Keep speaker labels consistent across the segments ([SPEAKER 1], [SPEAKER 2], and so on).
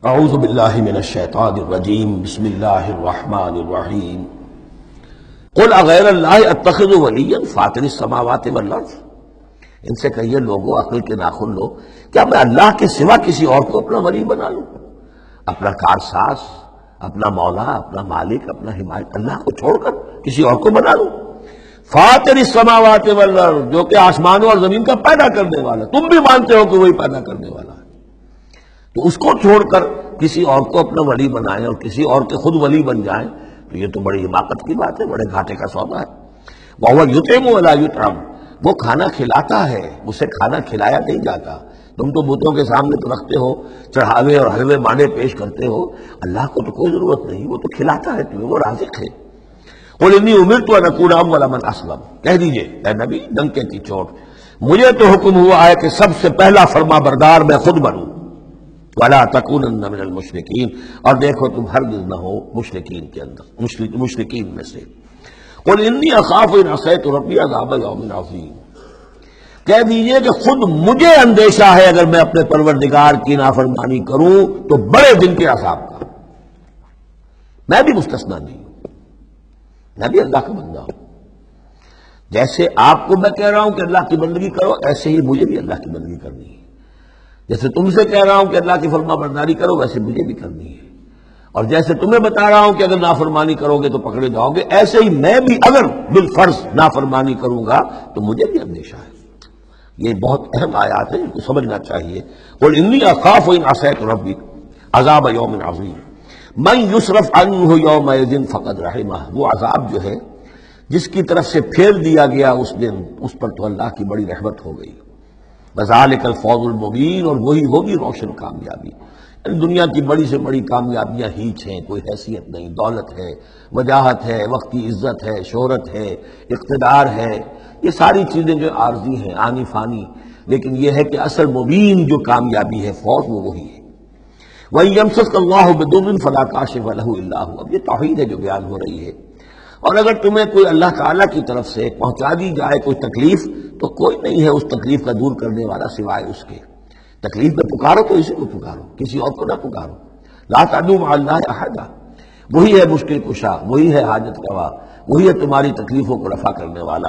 [SPEAKER 1] اعوذ باللہ من الشیطان الرجیم بسم اللہ الرحمن الرحیم قل اغیر اللہ اتخذ ولیا فاطر السماوات والارض، ان سے کہیے لوگوں عقل کے ناخن لو، کیا میں اللہ کے سوا کسی اور کو اپنا ولی بنا لوں؟ اپنا کارساز، اپنا مولا، اپنا مالک، اپنا حمایت اللہ کو چھوڑ کر کسی اور کو بنا لوں؟ فاطر السماوات والارض، جو کہ آسمانوں اور زمین کا پیدا کرنے والا، تم بھی مانتے ہو کہ وہی پیدا کرنے والا ہے، تو اس کو چھوڑ کر کسی اور کو اپنا ولی بنائیں اور کسی اور کے خود ولی بن جائیں، تو یہ تو بڑی حماقت کی بات ہے، بڑے گھاٹے کا سودا ہے۔ وَهُوَ يُطْعِمُ وَلَا يُطْعَمُ، وہ کھانا کھلاتا ہے، اسے کھانا کھلایا نہیں جاتا۔ تم تو بتوں کے سامنے تو رکھتے ہو، چڑھاوے اور حلوے مانے پیش کرتے ہو، اللہ کو تو کوئی ضرورت نہیں، وہ تو کھلاتا ہے تمہیں، وہ رازق ہے۔ قُلْ إِنِّي أُمِرْتُ أَنْ أَكُونَ أَوَّلَ مَنْ أَسْلَمَ، کہہ دیجئے اے نبی ڈنکے کی چوٹ، مجھے تو حکم ہوا ہے کہ سب سے پہلا فرما بردار میں خود بنوں۔ وَلَا تَكُونَنَّ مِنَ الْمُشْرِكِينَ، اور دیکھو تم ہرگز نہ ہو مشرکین کے اندر، مشرکین میں سے۔ قُلْ إِنِّي أَخَافُ إِنْ عَصَيْتُ رَبِّي عَذَابَ يَوْمٍ عَظِيمٍ، کہہ دیجئے کہ خود مجھے اندیشہ ہے اگر میں اپنے پروردگار کی نافرمانی کروں تو بڑے دن کے عذاب کا۔ میں بھی مستثنیٰ نہیں ہوں، میں بھی اللہ کا بندہ ہوں۔ جیسے آپ کو میں کہہ رہا ہوں کہ اللہ کی بندگی کرو، ایسے ہی مجھے بھی اللہ کی بندگی کرنی ہے۔ جیسے تم سے کہہ رہا ہوں کہ اللہ کی فرما برداری کرو، ویسے مجھے بھی کرنی ہے۔ اور جیسے تمہیں بتا رہا ہوں کہ اگر نافرمانی کرو گے تو پکڑے جاؤ گے، ایسے ہی میں بھی اگر بالفرض نافرمانی کروں گا تو مجھے بھی اندیشہ ہے۔ یہ بہت اہم آیات ہیں، ان کو سمجھنا چاہیے۔ قل انی اخاف ان عصیت ربی عذاب یوم عظیم من یصرف عنہ یومئذ فقد رحمہ، وہ عذاب جو ہے جس کی طرف سے پھیر دیا گیا اس دن، اس پر تو اللہ کی بڑی رحمت ہو گئی۔ وذالک الفوز المبین، اور وہی ہوگی روشن کامیابی۔ دنیا کی بڑی سے بڑی کامیابیاں ہیچ ہیں، کوئی حیثیت نہیں، دولت ہے، وجاہت ہے، وقتی عزت ہے، شہرت ہے، اقتدار ہے، یہ ساری چیزیں جو عارضی ہیں، آنی فانی، لیکن یہ ہے کہ اصل مبین جو کامیابی ہے، فوز، وہ وہی ہے۔ وَإِن يَمْسَسْكَ اللَّهُ بِضُرٍّ فَلَا كَاشِفَ لَهُ إِلَّا هُوَ، اب یہ توحید ہے جو بیان ہو رہی ہے۔ اور اگر تمہیں کوئی اللہ تعالیٰ کی طرف سے پہنچا دی جائے کوئی تکلیف، تو کوئی نہیں ہے اس تکلیف کا دور کرنے والا سوائے اس کے۔ تکلیف میں پکارو تو اسی کو پکارو، کسی اور کو نہ پکارو۔ لا تدعوا مع اللہ احدا، وہی ہے مشکل کشا، وہی ہے حاجت روا، وہی ہے تمہاری تکلیفوں کو رفع کرنے والا۔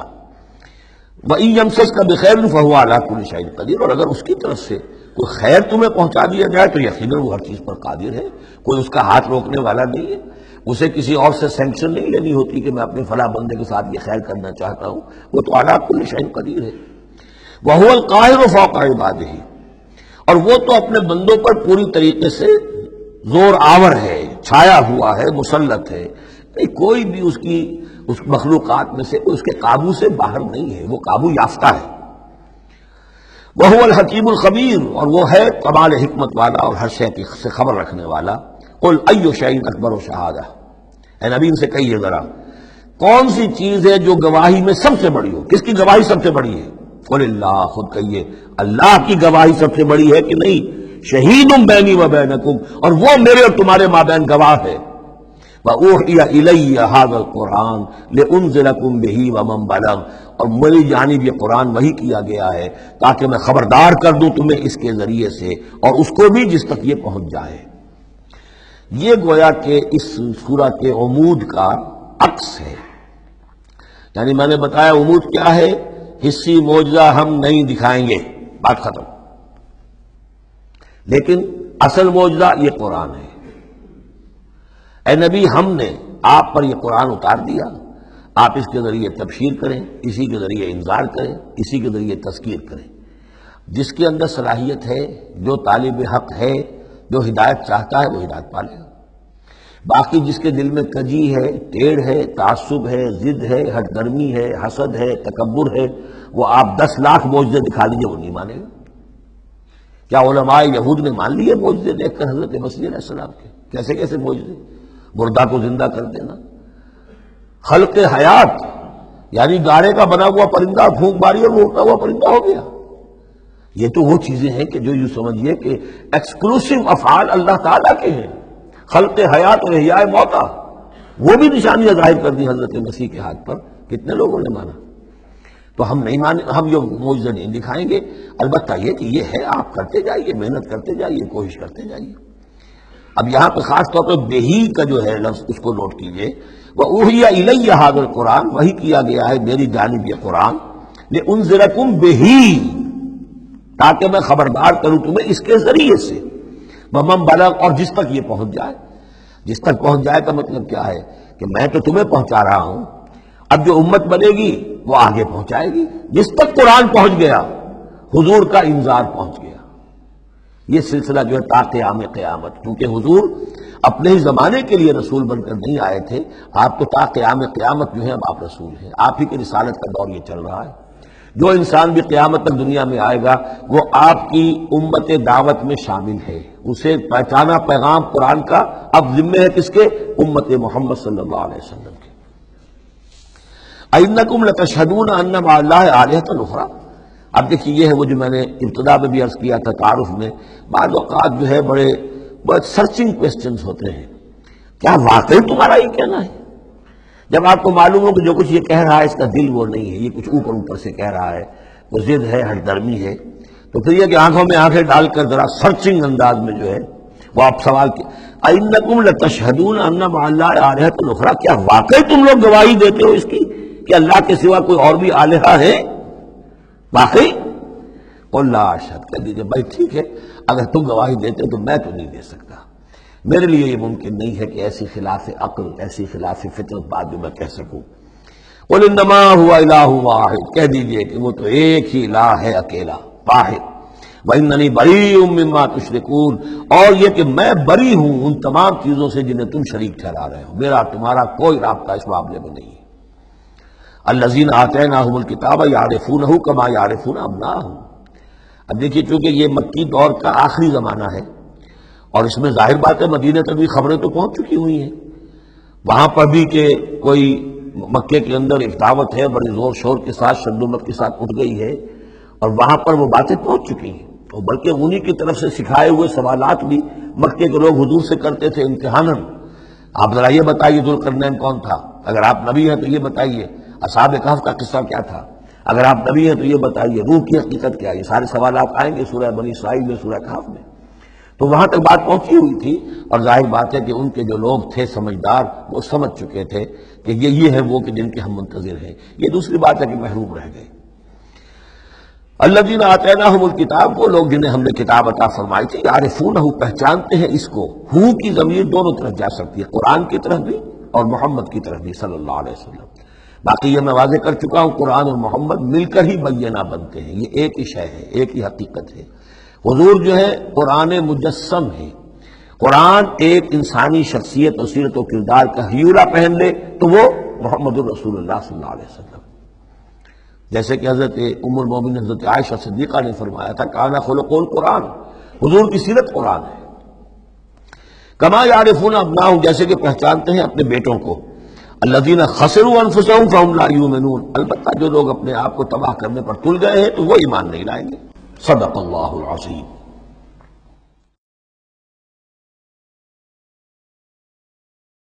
[SPEAKER 1] وَإِن يَمْسَسْكَ بِخَيْرٍ فَهُوَ عَلَىٰ كُلِّ شَيْءٍ قَدِيرٌ، اور اگر اس کی طرف سے کوئی خیر تمہیں پہنچا دیا جائے تو یقیناً وہ ہر چیز پر قادر ہے، کوئی اس کا ہاتھ روکنے والا نہیں ہے۔ اسے کسی اور سے سینکشن نہیں لینی ہوتی کہ میں اپنے فلاں بندے کے ساتھ یہ خیر کرنا چاہتا ہوں، وہ تو عَلَىٰ كُلِّ شَيْءٍ قدیر ہے۔ وَهُوَ الْقَاهِرُ فَوْقَ عِبَادِهِ، اور وہ تو اپنے بندوں پر پوری طریقے سے زور آور ہے، چھایا ہوا ہے، مسلط ہے، کوئی بھی اس مخلوقات میں سے اس کے قابو سے باہر نہیں ہے، وہ قابو یافتہ ہے۔ وَهُوَ الْحَكِيمُ الْخَبِيرُ، اور وہ ہے کمال حکمت والا اور ہر شے کی سے خبر رکھنے والا۔ قُلْ أَيُّ شَيْءٍ أَكْبَرُ شَهَادَةً، اے نبی ان سے کہیے ذرا کون سی چیز ہے جو گواہی میں سب سے بڑی ہو؟ کس کی گواہی سب سے بڑی ہے؟ قُلِ اللَّهُ، خود کہیے اللہ کی گواہی سب سے بڑی ہے کہ نہیں؟ شہید بینی و بینکم، اور وہ میرے اور تمہارے مابین گواہ ہے۔ وَأُوحِيَ إِلَيَّ هَذَا الْقُرْآنُ لِأُنذِرَكُم بِهِ وَمَن بَلَغَ، اور میری جانب یہ قرآن وحی کیا گیا ہے تاکہ میں خبردار کر دوں تمہیں اس کے ذریعے سے، اور اس کو بھی جس تک یہ پہنچ جائے۔ یہ گویا کہ اس سورہ کے عمود کا عکس ہے، یعنی میں نے بتایا عمود کیا ہے، حصی معجزہ ہم نہیں دکھائیں گے، بات ختم، لیکن اصل معجزہ یہ قرآن ہے۔ اے نبی ہم نے آپ پر یہ قرآن اتار دیا، آپ اس کے ذریعے تبشیر کریں، اسی کے ذریعے انذار کریں، اسی کے ذریعے تذکیر کریں۔ جس کے اندر صلاحیت ہے، جو طالب حق ہے، جو ہدایت چاہتا ہے، وہ ہدایت پالے گا۔ باقی جس کے دل میں کجی ہے، ٹیڑھ ہے، تعصب ہے، ضد ہے، ہٹ درمی ہے، حسد ہے، تکبر ہے، وہ آپ 10 لاکھ معجزے دکھا لیجیے، وہ نہیں مانے گا۔ کیا علماء یہود نے مان لیے معجزے دیکھ کر حضرت مسیح علیہ السلام کے؟ کیسے کیسے معجزے، مردہ کو زندہ کر دینا، خلق حیات، یعنی گاڑے کا بنا ہوا پرندہ پھونک ماری اور وہ اڑتا ہوا پرندہ ہو گیا۔ یہ تو وہ چیزیں ہیں کہ جو یوں سمجھیے کہ ایکسکلوسیو افعال اللہ تعالیٰ کے ہیں، خلق حیات اور احیاء موتا، وہ بھی نشانیاں ظاہر کر دی حضرت مسیح کے ہاتھ پر، کتنے لوگوں نے مانا؟ تو ہم نہیں مانے، ہم یہ معجزہ نہیں دکھائیں گے، البتہ یہ کہ یہ ہے، آپ کرتے جائیے، محنت کرتے جائیے، کوشش کرتے جائیے۔ اب یہاں پہ خاص طور پہ بہی کا جو ہے لفظ اس کو نوٹ کیجئے، وَأُوحِیَ إِلَيَّ هَذَا الْقُرْآنُ، وحی کیا گیا ہے میری جانب یہ قرآن، لِأُنذِرَكُم بِهِ، تاکہ میں خبردار کروں تمہیں اس کے ذریعے سے، وَمَن بَلَغَ، اور جس تک یہ پہنچ جائے۔ جس تک پہنچ جائے کا مطلب کیا ہے کہ میں تو تمہیں پہنچا رہا ہوں، اب جو امت بنے گی وہ آگے پہنچائے گی۔ جس تک قرآن پہنچ گیا حضور کا انذار پہنچ گیا۔ یہ سلسلہ جو ہے تا قیام قیامت، کیونکہ حضور اپنے ہی زمانے کے لیے رسول بن کر نہیں آئے تھے، آپ تو تا قیام قیامت جو ہے اب آپ رسول ہیں، آپ ہی کی رسالت کا دور یہ چل رہا ہے۔ جو انسان بھی قیامت تک دنیا میں آئے گا وہ آپ کی امت دعوت میں شامل ہے، اسے پہچانا پیغام قرآن کا اب ذمہ ہے کس کے؟ امت محمد صلی اللہ علیہ وسلم کے۔ اَإِنَّكُمْ لَتَشْهَدُونَ أَنَّ مَعَ اللَّهِ آلِهَةً أُخْرَىٰ، اب دیکھیے یہ ہے وہ جو میں نے ابتدا میں بھی عرض کیا تھا تعارف میں، بعض اوقات جو ہے بڑے سرچنگ کوسچنز ہوتے ہیں، کیا واقعی تمہارا یہ کہنا ہے؟ جب آپ کو معلوم ہو کہ جو کچھ یہ کہہ رہا ہے اس کا دل وہ نہیں ہے، یہ کچھ اوپر اوپر سے کہہ رہا ہے، وہ ضد ہے، ہٹ درمی ہے، تو پھر یہ کہ آنکھوں میں آنکھیں ڈال کر ذرا سرچنگ انداز میں جو ہے وہ آپ سوال کی اِنَّكُمْ لَتَشْهَدُونَ أَنَّ مَعَ اللَّهِ آلِهَةً أُخْرَىٰ، کیا واقعی تم لوگ گواہی دیتے ہو اس کی کہ اللہ کے سوا کوئی اور بھی آلہہ ہے؟ واقعی؟ قُل لَا أَشْهَدُ، کہہ دیجیے بھائی ٹھیک ہے، اگر تم گواہی دیتے تو میں تو نہیں دے سکتا، میرے لیے یہ ممکن نہیں ہے کہ ایسی خلاف عقل، ایسی خلاف فطرت بات جو میں کہہ سکوں۔ قُلْ إِنَّمَا هُوَ إِلَٰهٌ وَاحِدٌ، کہہ دیجیے کہ وہ تو ایک ہی الہ ہے، اکیلا، واحد۔ وَإِنَّنِي بَرِيءٌ مِّمَّا تُشْرِكُونَ، اور یہ کہ میں بری ہوں ان تمام چیزوں سے جنہیں تم شریک ٹھہرا رہے ہو، میرا تمہارا کوئی رابطہ اس معاملے میں نہیں ہے۔ الَّذِينَ آتَيْنَاهُمُ الْكِتَابَ يَعْرِفُونَهُ كَمَا يَعْرِفُونَ أَبْنَاءَهُمْ، اب دیکھیے چونکہ یہ مکی دور کا آخری زمانہ ہے اور اس میں ظاہر بات ہے مدینہ تک بھی خبریں تو پہنچ چکی ہوئی ہیں، وہاں پر بھی کہ کوئی مکے کے اندر ایک دعوت ہے بڑے زور شور کے ساتھ شدت کے ساتھ اٹھ گئی ہے، اور وہاں پر وہ باتیں پہنچ چکی ہیں، اور بلکہ انہی کی طرف سے سکھائے ہوئے سوالات بھی مکے کے لوگ حضور سے کرتے تھے امتحاناً۔ آپ ذرا یہ بتائیے ذوالقرنین کون تھا؟ اگر آپ نبی ہیں تو یہ بتائیے، اصحاب کہف کا قصہ کیا تھا؟ اگر آپ نبی ہیں تو یہ بتائیے، روح کی حقیقت کیا ہے؟ یہ سارے سوالات آئیں گے سورہ بنی اسرائیل میں، سورہ کہف میں۔ تو وہاں تک بات پہنچی ہوئی تھی، اور ظاہر بات ہے کہ ان کے جو لوگ تھے سمجھدار وہ سمجھ چکے تھے کہ یہ ہے وہ کہ جن کے ہم منتظر ہیں۔ یہ دوسری بات ہے کہ محروم رہ گئے۔ الذین آتیناہم الکتاب، وہ لوگ جنہیں ہم نے کتاب عطا فرمائی تھی، یعرفونہ، پہچانتے ہیں اس کو۔ ہو کی ضمیر دونوں طرف جا سکتی ہے، قرآن کی طرف بھی اور محمد کی طرف بھی صلی اللہ علیہ وسلم۔ باقی یہ میں واضح کر چکا ہوں، قرآن اور محمد مل کر ہی بینہ بنتے ہیں، یہ ایک ہی شے ہے، ایک ہی حقیقت ہے۔ حضور جو ہے قرآن مجسم ہے، قرآن ایک انسانی شخصیت اور سیرت و کردار کا ہیورا پہن لے تو وہ محمد الرسول اللہ صلی اللہ علیہ وسلم، جیسے کہ حضرت ام المومنین حضرت عائشہ صدیقہ نے فرمایا تھا کان خلق القرآن، حضور کی سیرت قرآن ہے۔ کما یعرفون ابناہم، جیسے کہ پہچانتے ہیں اپنے بیٹوں کو۔ الذین خسروا انفسهم فهم لا یؤمنون، البتہ جو لوگ اپنے آپ کو تباہ کرنے پر تل گئے ہیں تو وہ ایمان نہیں لائیں گے۔ صدق اللہ العظیم۔